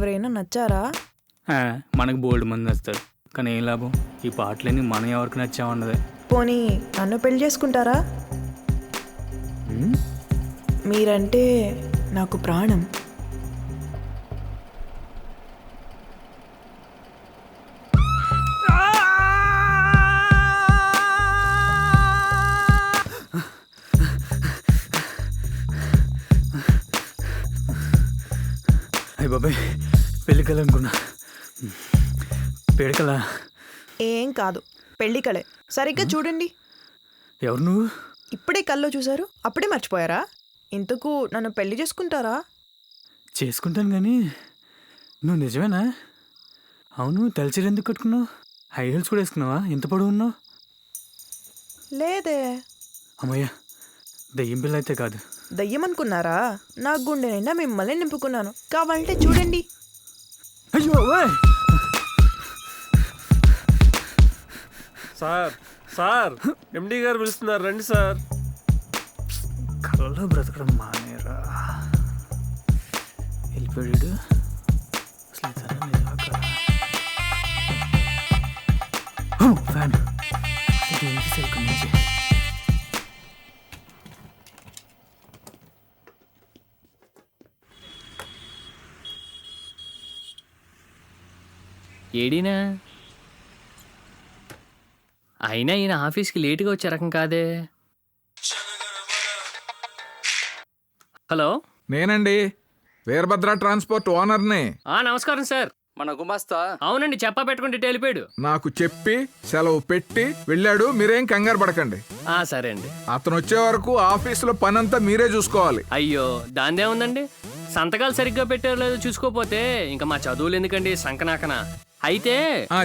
ఎవరైనా నచ్చారా? మనకు బోల్డ్ మంది నచ్చుతారు, కానీ ఏం లాభం? ఈ పాటలన్నీ మనం ఎవరికి నచ్చామన్నదే. పోనీ నన్ను పెళ్లి చేసుకుంటారా? మీరంటే నాకు ప్రాణం. అయ్య బాబాయ్, పెళ్ళికలనుకున్నా. పేడకలా ఏం కాదు, పెళ్లి కలే. సరిగ్గా చూడండి. ఎవరు నువ్వు? ఇప్పుడే కల్లో చూసారు, అప్పుడే మర్చిపోయారా? ఇంతకు నన్ను పెళ్లి చేసుకుంటారా? చేసుకుంటాను, కానీ నువ్వు నిజమేనా? అవును, తలచీర ఎందుకు కట్టుకున్నావు? హై హీల్స్ కూడా వేసుకున్నావా? ఇంత పొడవు ఉన్నావు. లేదే. అమ్మయ్య, దయ్యం పిల్ల అయితే కాదు. దయ్యం అనుకున్నారా? నా గుండె నిండా మిమ్మల్ని నింపుకున్నాను. కావాలంటే చూడండి. అయ్యో సార్, సార్, ఎండి గారు పిలుస్తున్నారు, రండి సార్. కళ్ళలో బ్రతకడం మానేరా. వెళ్ళిపోయాడు. అసలు ఇతను నిజమా కాదా? ఫ్యాన్ దేనికి సరిగ్గా నుంచి ఏడీనా? అయినా ఈయన ఆఫీస్కి లేటుగా వచ్చే రకం కాదే. హలో, నేనండి, వీరభద్ర ట్రాన్స్పోర్ట్ ఓనర్ని. నమస్కారం సార్. మన గుమాస్తా? అవునండి, చెప్పా పెట్టుకుంటే వెళ్ళిపోయాడు. నాకు చెప్పి సెలవు పెట్టి వెళ్ళాడు. మీరేం కంగారు పడకండి. సరే అండి. అతను వచ్చే వరకు ఆఫీసులో పనంతా మీరే చూసుకోవాలి. అయ్యో, దాందే ఉందండి. సంతకాలు సరిగ్గా పెట్టారో లేదో చూసుకోపోతే ఇంకా మా చదువులు ఎందుకండి సంకనాకన. అయితే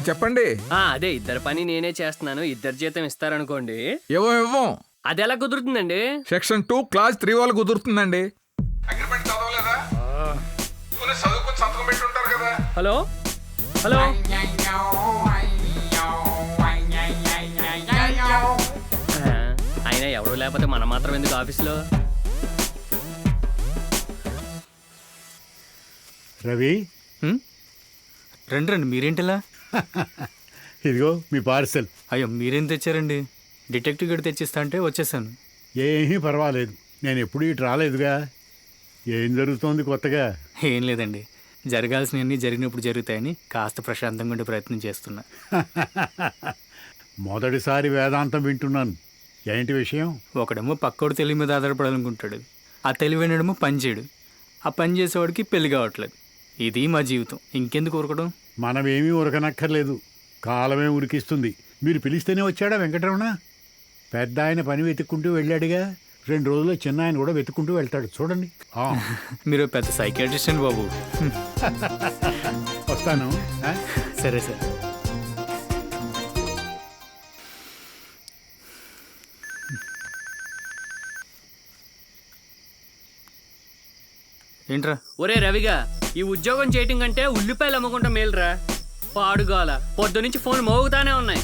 చెప్పండి. అదే, ఇద్దరు పని నేనే చేస్తున్నాను, ఇద్దరు జీతం ఇస్తారనుకోండి. ఇవ్వం. అది ఎలా కుదురుతుందండి? సెక్షన్ 2 క్లాస్ 3 వాళ్ళు కుదురుతుందండి. హలో హలో, అయినా ఎవరు లేకపోతే మనం మాత్రం ఎందుకు ఆఫీస్లో? రవి, రండి రండి. మీరేంటిలా? ఇదిగో మీ పార్సెల్. అయ్యో, మీరేం తెచ్చారండి? డిటెక్టివ్ గడి తెచ్చిస్తా అంటే వచ్చేసాను. ఏమీ పర్వాలేదు, నేను ఎప్పుడు ఇటు రాలేదుగా. ఏం జరుగుతోంది కొత్తగా? ఏం లేదండి, జరగాల్సినవన్నీ జరిగినప్పుడు జరుగుతాయని కాస్త ప్రశాంతంగా ఉండే ప్రయత్నం చేస్తున్నా. మొదటిసారి వేదాంతం వింటున్నాను. ఏంటి విషయం? ఒకడేమో పక్కోడు తెలివి మీద ఆధారపడాలనుకుంటాడు, ఆ తెలివైనడేమో పని చేయడు, ఆ పని చేసేవాడికి పెళ్లి కావట్లేదు. ఇది మా జీవితం, ఇంకెందుకు ఉరకడం? మనమేమీ ఉరకనక్కర్లేదు, కాలమే ఉరికిస్తుంది. మీరు పిలిస్తేనే వచ్చాడా వెంకటరమణ? పెద్ద ఆయన పని వెతుక్కుంటూ వెళ్ళాడుగా, 2 రోజుల్లో చిన్న ఆయన కూడా వెతుక్కుంటూ వెళ్తాడు. చూడండి. మీరు పెద్ద సైకియాట్రిస్ట్ అండి బాబు. వస్తాను. సరే సార్. ఏంట్రా? ఒరే రవిగా, ఈ ఉద్యోగం చేయటం కంటే ఉల్లిపాయలు అమ్ముకుంటా మేలురా. పాడుగాల పొద్దునుంచి ఫోన్ మోగుతానే ఉన్నాయి.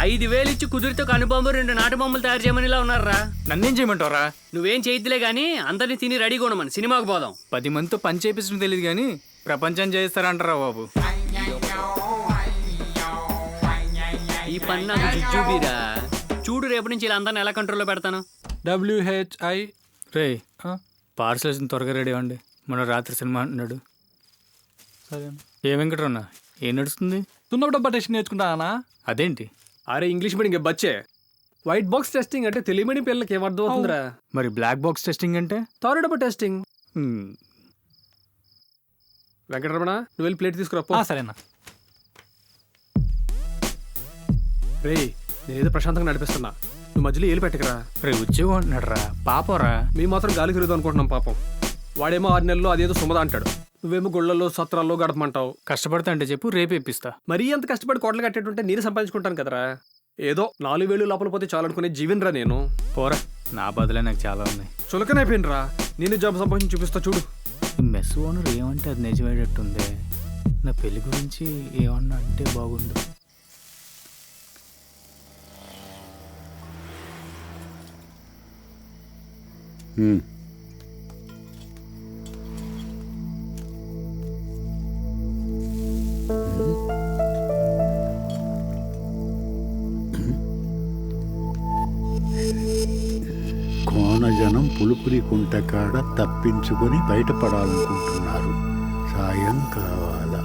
5,000 ఇచ్చి కుదిరితో కనుబొమ్మ 2 నాటు బొమ్మలు తయారు చేయమనిలా ఉన్నారా? నన్నేం చేయమంటారా? నువ్వేం చేయద్దులే గానీ అందరినీ తిని రెడీగా ఉండమని సినిమాకు పోదాం. 10 మందితో పని చేయించడం తెలియదు కానీ ప్రపంచం చేయిస్తారంటారా బాబు? ఈ పని నాకు జుజ్జుబీరా. చూడు, రేపు నుంచి ఇలా అందరిని ఎలా కంట్రోల్లో పెడతాను. WHI. రే, పార్సల్స్ త్వరగా రెడీ అవ్వండి, మన రాత్రి సినిమా అంటున్నాడు. సరే. ఏ వెంకటరమణ, ఏం నడుస్తుంది? తున్నవ డబ్బా టెస్టింగ్ నేర్చుకుంటానా? అదేంటి? అరే, ఇంగ్లీష్ మీడియం బచ్చే. వైట్ బాక్స్ టెస్టింగ్ అంటే తెలియని పిల్లలకి ఏమర్థం అవుతుందిరా? మరి బ్లాక్ బాక్స్ టెస్టింగ్ అంటే? తారు డబ్బా టెస్టింగ్. వెంకటరమణ, నువ్వు వెళ్ళి ప్లేట్ తీసుకురా. సరేనా? రే, నేనేదో ప్రశాంతంగా నడిపిస్తున్నా, నువ్వు మధ్యలో ఏలు పెట్టకరా. రే, ఉద్యోగం అంటున్నాడు రా, పాపరా. మేము మాత్రం గాలి తిరుగుదాం అనుకుంటున్నాం పాపం. వాడేమో 6 నెలల్లో అదేదో సుమద అంటాడు, నువ్వేమో గుళ్ళల్లో సత్రాల్లో గడపమంటావు. కష్టపడతా అంటే చెప్పు, రేపు ఇప్పిస్తా. మరీ అంత కష్టపడి కోటలు కట్టేటుంటే నేను సంపాదించుకుంటాను కదరా. ఏదో 4,000 లోపల పోతే చాలు అనుకునే జీవనరా నేను. పోరా, నా బదులే నాకు చాలా ఉన్నాయి. చులకనైపోయినరా, నేను జాబ్ సంపాదించి చూపిస్తా చూడు. మెస్ ఓనర్ ఏమంటే అది నిజమయ్యేటట్టుంది. నా పెళ్లి గురించి ఏమన్నా అంటే బాగుండు. జనం పులుపురి కుంట కాడ తప్పించుకొని బయటపడాలనుకుంటున్నారు. సాయం కావాలా?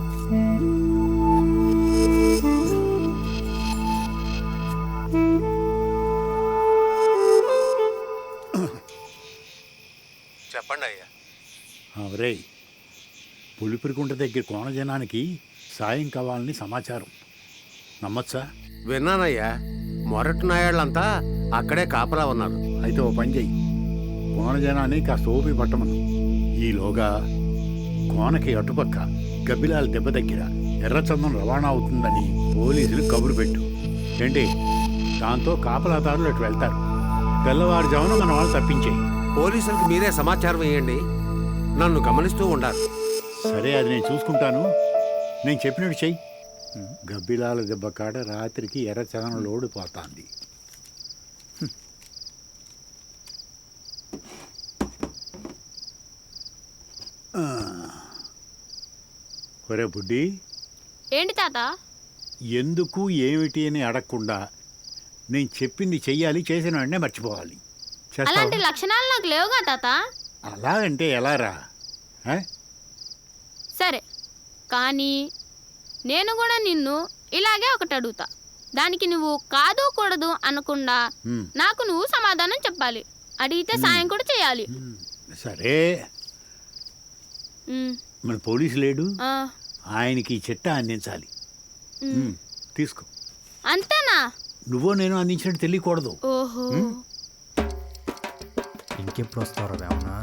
చెప్పండి అయ్యా. రే, పులిపురికుంట దగ్గర కోన జనానికి సాయం కావాలని సమాచారం. నమ్మచ్చా? విన్నానయ్యా, మొరటి నాయాళ్ళంతా అక్కడే కాపలా ఉన్నారు. అయితే ఓ పని చెయ్యి, కోన జనాన్ని కాస్త ఓపి పట్టమను. ఈలోగా కోనకి అటుపక్క గబ్బిలాల దెబ్బ దగ్గర ఎర్రచందం రవాణా అవుతుందని పోలీసులు కబురు పెట్టు. ఏంటి? దాంతో కాపలాదారులు అటు వెళ్తారు. తెల్లవారుజామున మన వాళ్ళు తప్పించేయి. పోలీసులకు మీరే సమాచారం ఇవ్వండి, నన్ను గమనిస్తూ ఉండాలి. సరే, అది నేను చూసుకుంటాను. నేను చెప్పినట్టు చెయ్యి. గబ్బిలాల దెబ్బ కాడ రాత్రికి ఎర్రచందనం లోడు పోతాంది. ఒరే బుడ్డి, ఏంటి తాత? ఎందుకు ఏమిటి అని అడగకుండా నేను చెప్పింది చెయ్యాలి, చేసిన వెంటనే మర్చిపోవాలి. అలాంటి చేస్తావా? లక్షణాలు నాకు లేవుగా తాత. అలాగంటే ఎలారా? సరే, కానీ నేను కూడా నిన్ను ఇలాగే ఒకటి అడుగుతా. దానికి నువ్వు కాదు కూడదు అనకుండా నాకు నువ్వు సమాధానం చెప్పాలి. అడిగితే సాయం కూడా చేయాలి. సరే, మన పోలీసు లేడు, ఆ, ఆయనకి ఈ చిట్టా అందించాలి. తీసుకో. అంతేనా? నువ్వో నేను అందించినట్టు తెలియకూడదు. ఓహో, ఇంకెప్పుడు వస్తారో వేమనా?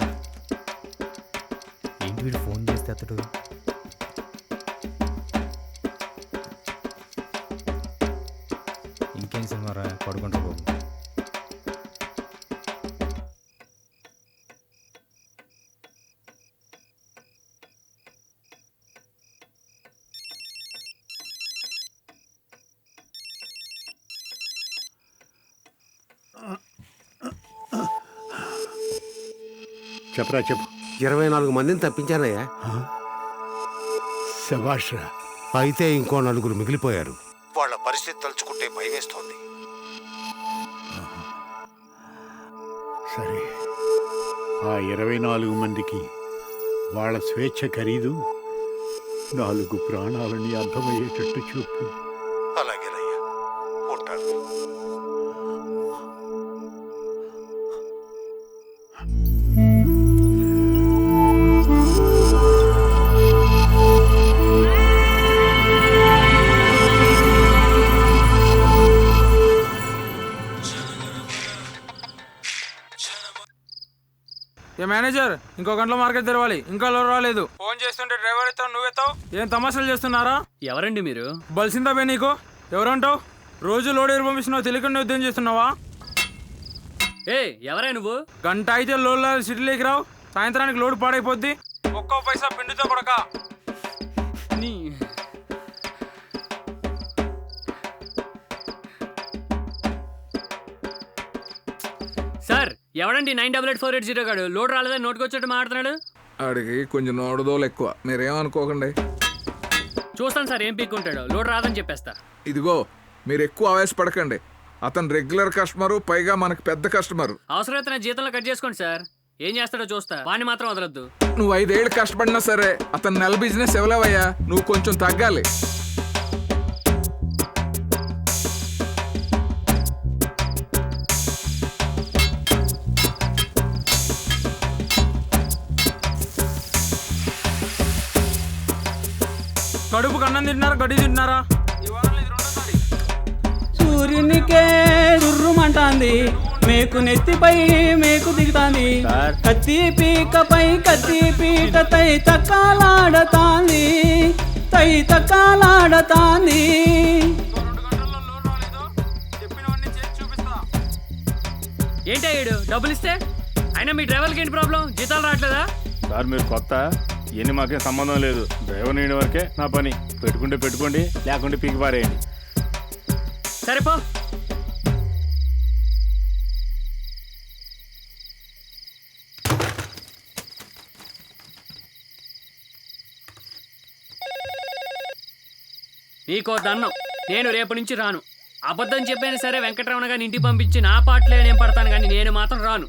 ఏంటి వీడు ఫోన్ చేస్తే అతడు? ఇంకేం సినిమా రా, పడుకుంటా బాబు. చెప్పరా, చెప్పు. 24 మందిని తప్పించానయ్యా. శభాష్రా. అయితే ఇంకో 4 మిగిలిపోయారు. వాళ్ళ పరిస్థితి తలుచుకుంటే భయమేస్తోంది. సరే, ఆ 24 మందికి వాళ్ళ స్వేచ్ఛ ఖరీదు 4 ప్రాణాలని అర్థమయ్యేటట్టు చూపు. అలాగేనయ్యా, ఉంటాను. ఏ మేనేజర్, ఇంకో గంటలో మార్కెట్ తెరవాలి, ఇంకా లోన్ రాలేదు. ఫోన్ చేస్తుంటే డ్రైవర్ ఎత్తావు, నువ్వెత్తావు. ఏం తమాషాలు చేస్తున్నారా? ఎవరండి మీరు? బలిసిందా బే నీకు? ఎవరంటావు? రోజు లోడ్ ఎరు పంపిస్తున్నావు, తెలియకుండా ఉద్యోగం చేస్తున్నావా? ఏ ఎవరా నువ్వు? గంట అయితే లోడ్ సిటీలోకి రావు, సాయంత్రానికి లోడ్ పాడైపోద్ది. ఒక్కో పైసా పిండితో కొడక. నీ సార్, ఎవడండి 988480 గాడు? లోడ్ రాలేదని నోటుకొచ్చేట్టు మాట్లాడుతున్నాడు. ఆడికి కొంచెం నోడదోలు ఎక్కువ, మీరేమనుకోకండి. చూస్తాను సార్ ఏం పీక్కుంటాడో. లోడ్ రాదని చెప్పేస్తా. ఇదిగో, మీరు ఎక్కువ ఆవేశపడకండి. అతను రెగ్యులర్ కస్టమరు, పైగా మనకు పెద్ద కస్టమరు. అవసరమైతే నా జీతంలో కట్ చేసుకోండి సార్. ఏం చేస్తాడో చూస్తా, వాడిని మాత్రం వదలొద్దు. నువ్వు 5 ఏళ్ళు కష్టపడినా సరే అతను నెల బిజినెస్ ఇవ్వలేవయ్యా. నువ్వు కొంచెం తగ్గాలి. కడుపుకు అన్నం తింటున్నారా, గడ్డి తింటున్నారా? సూర్యునికే దుర్రుమంటాంది, మేకు నెత్తిపై మేకు దిగుతాంది. కత్తి పీకపై కత్తి పీక తై తక్కాలాడతాంది, తై తక్కాలాడతాంది. ఏంటి అయ్యాడు? డబ్బులు ఇస్తే అయినా మీ డ్రైవర్కి ఏంటి ప్రాబ్లం? జీతాలు రావట్లేదా? సార్ మీరు కొత్త, ఇవన్నీ మాకేం సంబంధం లేదు. డ్రైవర్ నేయడం వరకే నా పని. పెట్టుకుంటే పెట్టుకోండి, లేకుంటే పీకి పారేయండి. సరేపో. నీకో దన్నం. నేను రేపు నుంచి రాను. అబద్ధం చెప్పైనా సరే వెంకటరమణ గారిని ఇంటికి పంపించి నా పాటలే నేను పడతాను, కానీ నేను మాత్రం రాను.